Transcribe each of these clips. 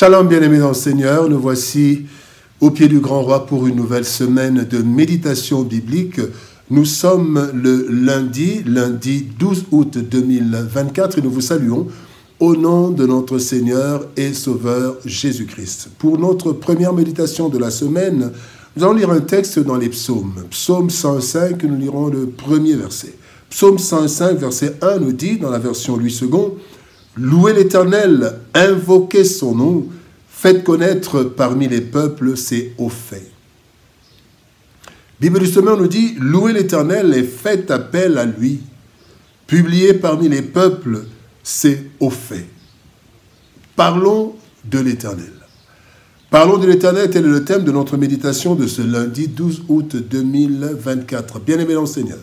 Shalom, bien-aimés dans le Seigneur, nous voici au pied du Grand Roi pour une nouvelle semaine de méditation biblique. Nous sommes le lundi 12 août 2024 et nous vous saluons au nom de notre Seigneur et Sauveur Jésus-Christ. Pour notre première méditation de la semaine, nous allons lire un texte dans les psaumes. Psaume 105, nous lirons le premier verset. Psaume 105, verset 1 nous dit, dans la version Louis II, « Louez l'Éternel, invoquez son nom, faites connaître parmi les peuples ses hauts faits. » Bible du Semeur nous dit, « Louez l'Éternel et faites appel à lui, publiez parmi les peuples ses hauts faits. » Parlons de l'Éternel. Parlons de l'Éternel, tel est le thème de notre méditation de ce lundi 12 août 2024. Bien-aimés dans le Seigneur,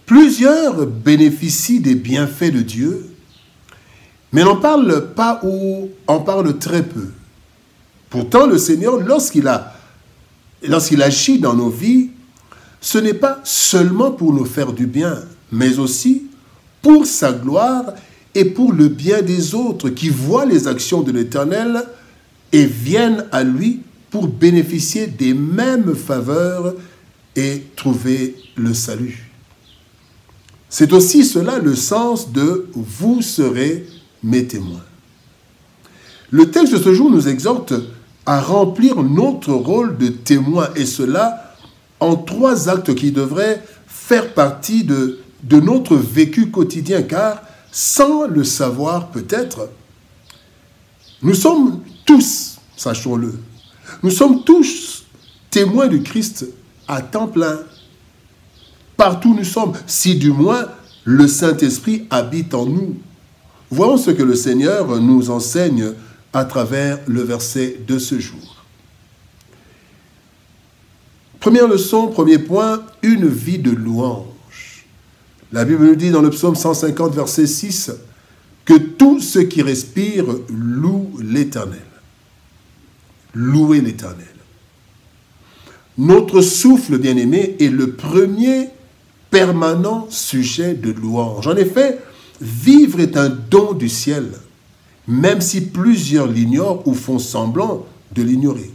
plusieurs bénéficient des bienfaits de Dieu, mais n'en parlent pas ou en parlent très peu. Pourtant, le Seigneur, lorsqu'il agit dans nos vies, ce n'est pas seulement pour nous faire du bien, mais aussi pour sa gloire et pour le bien des autres qui voient les actions de l'Éternel et viennent à lui pour bénéficier des mêmes faveurs et trouver le salut. C'est aussi cela le sens de « vous serez mes témoins ». Le texte de ce jour nous exhorte à remplir notre rôle de témoin, et cela en 3 actes qui devraient faire partie de notre vécu quotidien, car sans le savoir peut-être, nous sommes tous, sachons-le, nous sommes tous témoins du Christ à temps plein. Partout où nous sommes, si du moins le Saint-Esprit habite en nous. Voyons ce que le Seigneur nous enseigne à travers le verset de ce jour. Première leçon, premier point, une vie de louange. La Bible nous dit dans le psaume 150, verset 6, que tout ce qui respire loue l'Éternel. Louez l'Éternel. Notre souffle, bien-aimé, est le premier permanent sujet de louange. En effet, vivre est un don du ciel, même si plusieurs l'ignorent ou font semblant de l'ignorer.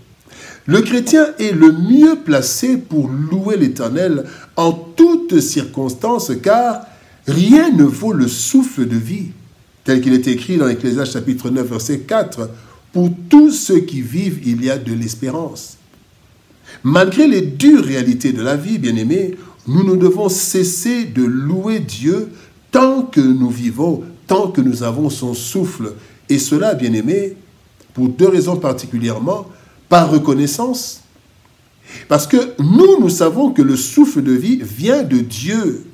Le chrétien est le mieux placé pour louer l'Éternel en toutes circonstances, car rien ne vaut le souffle de vie, tel qu'il est écrit dans Ecclésiaste chapitre 9, verset 4, « Pour tous ceux qui vivent, il y a de l'espérance. » Malgré les dures réalités de la vie, bien-aimés, nous ne devons cesser de louer Dieu tant que nous vivons, tant que nous avons son souffle. Et cela, bien-aimés, pour 2 raisons particulièrement, par reconnaissance. Parce que nous savons que le souffle de vie vient de Dieu.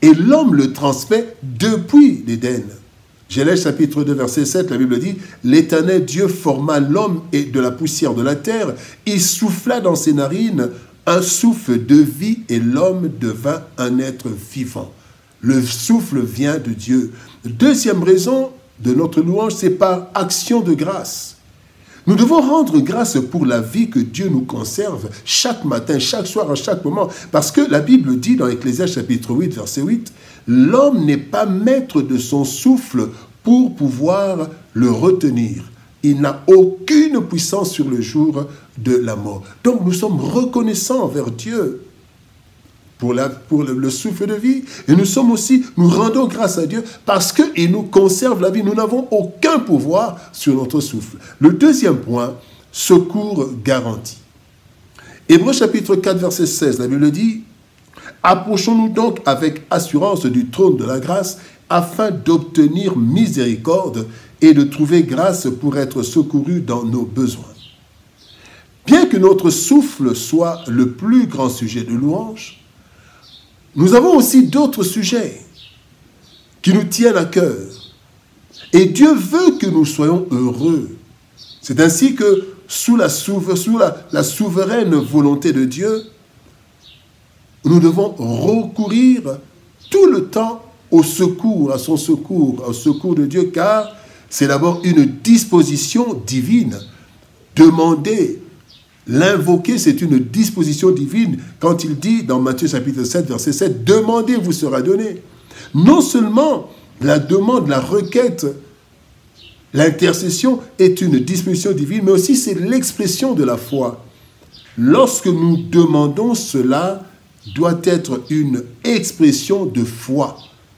Et l'homme le transmet depuis l'Éden. Genèse chapitre 2, verset 7, la Bible dit, « L'Éternel Dieu forma l'homme et de la poussière de la terre, il souffla dans ses narines un souffle de vie et l'homme devint un être vivant. » Le souffle vient de Dieu. Deuxième raison de notre louange, c'est par action de grâce. Nous devons rendre grâce pour la vie que Dieu nous conserve chaque matin, chaque soir, à chaque moment. Parce que la Bible dit dans Ecclésiaste chapitre 8, verset 8, « L'homme n'est pas maître de son souffle pour pouvoir le retenir. Il n'a aucune puissance sur le jour de la mort. » Donc nous sommes reconnaissants envers Dieu pour le souffle de vie. Et nous rendons grâce à Dieu parce qu'il nous conserve la vie. Nous n'avons aucun pouvoir sur notre souffle. Le deuxième point, secours garanti. Hébreux chapitre 4, verset 16, la Bible dit, « Approchons-nous donc avec assurance du trône de la grâce afin d'obtenir miséricorde et de trouver grâce pour être secourus dans nos besoins. » Bien que notre souffle soit le plus grand sujet de louange, nous avons aussi d'autres sujets qui nous tiennent à cœur. Et Dieu veut que nous soyons heureux. C'est ainsi que sous la souveraine volonté de Dieu, nous devons recourir tout le temps au secours de Dieu, car c'est d'abord une disposition divine. Demander, l'invoquer, c'est une disposition divine. Quand il dit dans Matthieu chapitre 7, verset 7, « Demandez, vous sera donné. » Non seulement la demande, la requête L'intercession est une disposition divine, mais aussi c'est l'expression de la foi. Lorsque nous demandons cela, doit être une expression de foi,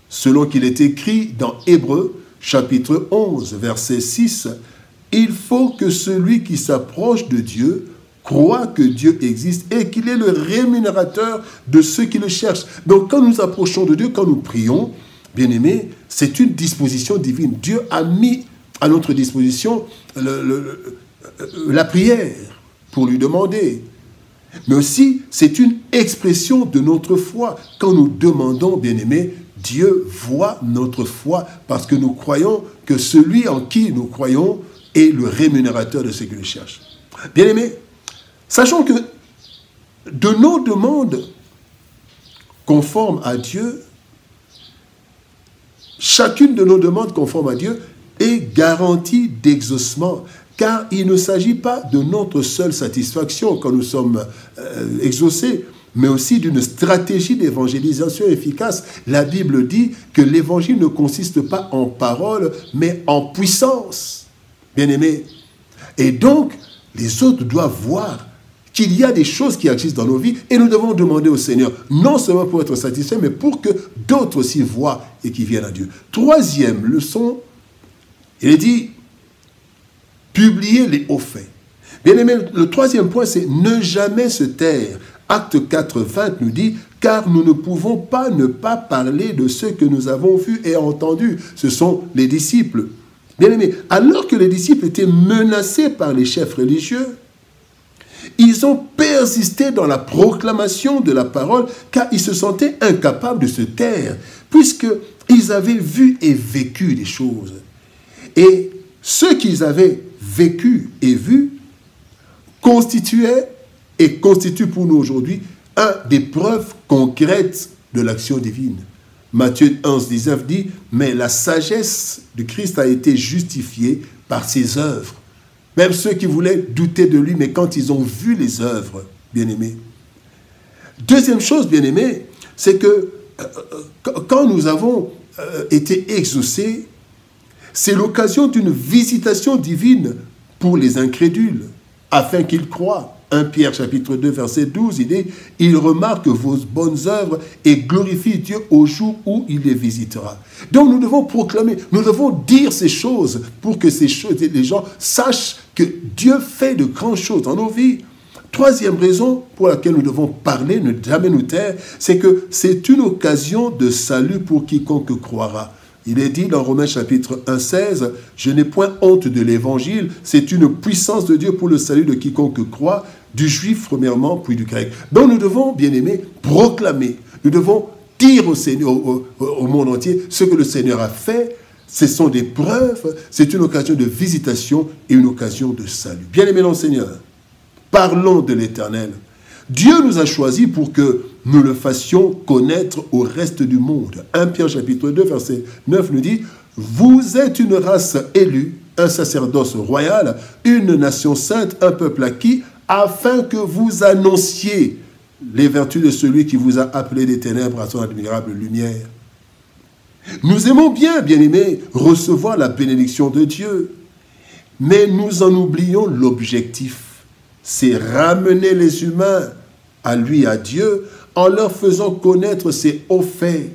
selon qu'il est écrit dans Hébreux, chapitre 11, verset 6, « Il faut que celui qui s'approche de Dieu croit que Dieu existe et qu'il est le rémunérateur de ceux qui le cherchent. » Donc quand nous approchons de Dieu, quand nous prions, bien-aimés, c'est une disposition divine. Dieu a mis à notre disposition la prière pour lui demander. Mais aussi, c'est une expression de notre foi. Quand nous demandons, bien-aimés, Dieu voit notre foi parce que nous croyons que celui en qui nous croyons est le rémunérateur de ceux qui le cherchent. Bien-aimés, sachons que de nos demandes conformes à Dieu, chacune de nos demandes conformes à Dieu est garantie d'exaucement. Car il ne s'agit pas de notre seule satisfaction quand nous sommes exaucés, mais aussi d'une stratégie d'évangélisation efficace. La Bible dit que l'évangile ne consiste pas en parole, mais en puissance. Bien-aimés. Et donc, les autres doivent voir qu'il y a des choses qui existent dans nos vies et nous devons demander au Seigneur, non seulement pour être satisfaits, mais pour que d'autres aussi voient et qu'ils viennent à Dieu. Troisième leçon, il est dit, publier les hauts faits. Bien aimé, le troisième point, c'est ne jamais se taire. Acte 4, 20 nous dit, car nous ne pouvons pas ne pas parler de ce que nous avons vu et entendu. Ce sont les disciples. Bien aimé, alors que les disciples étaient menacés par les chefs religieux, ils ont persisté dans la proclamation de la parole, car ils se sentaient incapables de se taire, puisqu'ils avaient vu et vécu des choses. Et ce qu'ils avaient vécu et vu constituait et constitue pour nous aujourd'hui un des preuves concrètes de l'action divine. Matthieu 11, 19 dit, mais la sagesse de Christ a été justifiée par ses œuvres. Même ceux qui voulaient douter de lui, mais quand ils ont vu les œuvres, bien-aimés. Deuxième chose, bien-aimés, c'est que quand nous avons été exaucés, c'est l'occasion d'une visitation divine pour les incrédules, afin qu'ils croient. 1 Pierre chapitre 2 verset 12, il dit « Il remarque vos bonnes œuvres et glorifie Dieu au jour où il les visitera. » Donc nous devons proclamer, nous devons dire ces choses pour que les gens sachent que Dieu fait de grandes choses dans nos vies. Troisième raison pour laquelle nous devons parler, ne jamais nous taire, c'est que c'est une occasion de salut pour quiconque croira. Il est dit dans Romains chapitre 1, 16, « Je n'ai point honte de l'évangile, c'est une puissance de Dieu pour le salut de quiconque croit, du juif premièrement, puis du grec. » Donc nous devons, bien aimés, proclamer, nous devons dire au Seigneur, au monde entier, ce que le Seigneur a fait. Ce sont des preuves, c'est une occasion de visitation et une occasion de salut. Bien aimés dans le Seigneur, parlons de l'Éternel. Dieu nous a choisis pour que nous le fassions connaître au reste du monde. 1 Pierre chapitre 2, verset 9 nous dit « Vous êtes une race élue, un sacerdoce royal, une nation sainte, un peuple acquis, afin que vous annonciez les vertus de celui qui vous a appelé des ténèbres à son admirable lumière. » Nous aimons bien, bien-aimés, recevoir la bénédiction de Dieu, mais nous en oublions l'objectif. C'est ramener les humains à lui, à Dieu, en leur faisant connaître ses hauts faits.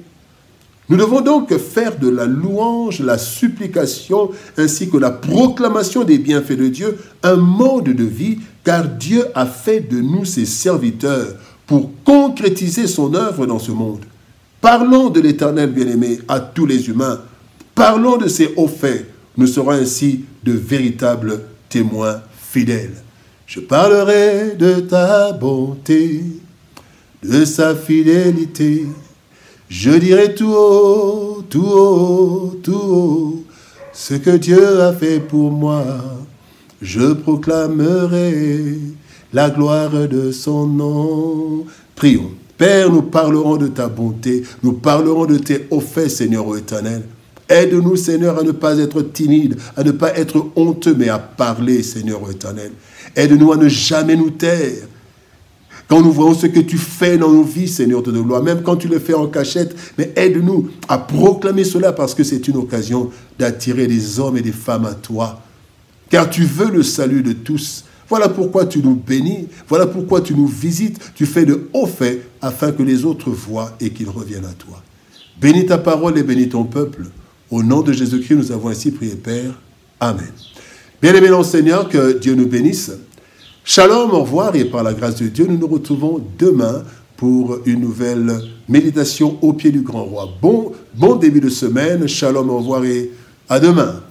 Nous devons donc faire de la louange, la supplication, ainsi que la proclamation des bienfaits de Dieu un mode de vie, car Dieu a fait de nous ses serviteurs pour concrétiser son œuvre dans ce monde. Parlons de l'Éternel bien-aimé à tous les humains. Parlons de ses hauts faits. Nous serons ainsi de véritables témoins fidèles. Je parlerai de ta bonté, de sa fidélité. Je dirai tout haut, tout haut, tout haut, ce que Dieu a fait pour moi. Je proclamerai la gloire de son nom. Prions. Père, nous parlerons de ta bonté, nous parlerons de tes hauts faits, Seigneur ô Éternel. Aide-nous, Seigneur, à ne pas être timide, à ne pas être honteux, mais à parler, Seigneur ô Éternel. Aide-nous à ne jamais nous taire. Quand nous voyons ce que tu fais dans nos vies, Seigneur de gloire, même quand tu le fais en cachette, mais aide-nous à proclamer cela parce que c'est une occasion d'attirer des hommes et des femmes à toi. Car tu veux le salut de tous. Voilà pourquoi tu nous bénis, voilà pourquoi tu nous visites, tu fais de hauts faits afin que les autres voient et qu'ils reviennent à toi. Bénis ta parole et bénis ton peuple. Au nom de Jésus-Christ, nous avons ainsi prié, Père. Amen. Bien-aimés dans le Seigneur, que Dieu nous bénisse. Shalom, au revoir, et par la grâce de Dieu, nous nous retrouvons demain pour une nouvelle méditation au pied du grand roi. Bon début de semaine, shalom, au revoir et à demain.